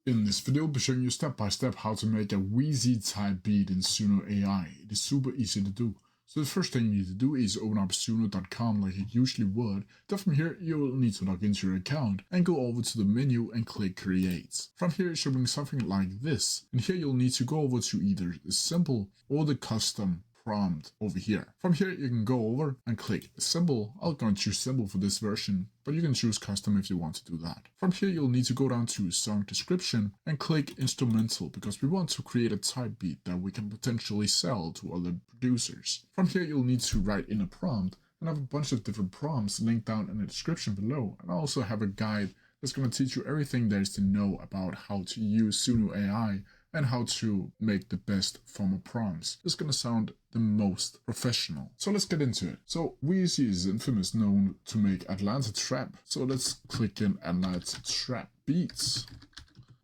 In this video, I'll be showing you step by step how to make a Wheezy Type Beat in Suno AI. It is super easy to do. So the first thing you need to do is open up suno.com like you usually would. Then from here, you'll need to log into your account and go over to the menu and click Create. From here, it should bring something like this. And here you'll need to go over to either the simple or the custom prompt over here. From here, you can go over and click simple. I'm going to choose simple for this version, but you can choose custom if you want to do that. From here, you'll need to go down to song description and click instrumental because we want to create a type beat that we can potentially sell to other producers. From here, you'll need to write in a prompt and have a bunch of different prompts linked down in the description below. And I also have a guide that's going to teach you everything there is to know about how to use Suno AI and how to make the best form of prompts. It's going to sound the most professional. So let's get into it. So Wheezy is infamous known to make Atlanta trap. So let's click in Atlanta trap beats.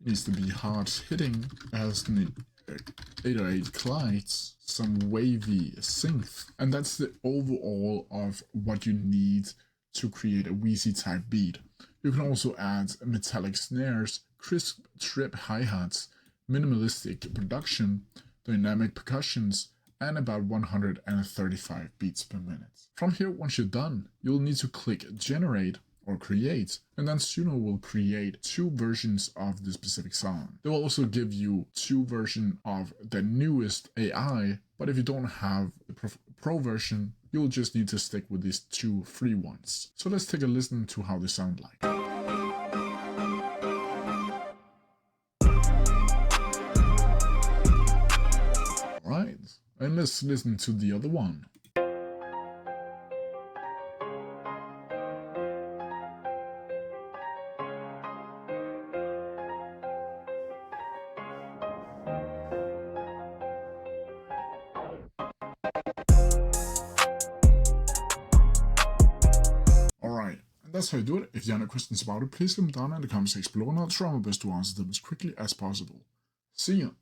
It needs to be hard hitting, as an 808 glides, some wavy synth. And that's the overall of what you need to create a Wheezy type beat. You can also add metallic snares, crisp trip hi-hats, minimalistic production, dynamic percussions, and about 135 beats per minute. From here, once you're done, you'll need to click Generate or Create, and then Suno will create two versions of the specific song. They will also give you two versions of the newest AI, but if you don't have the pro version, you'll just need to stick with these two free ones. So let's take a listen to how they sound like. Alright, and let's listen to the other one. Alright, and that's how you do it. If you have any questions about it, please leave them down in the comment section below and I'll try my best to answer them as quickly as possible. See ya!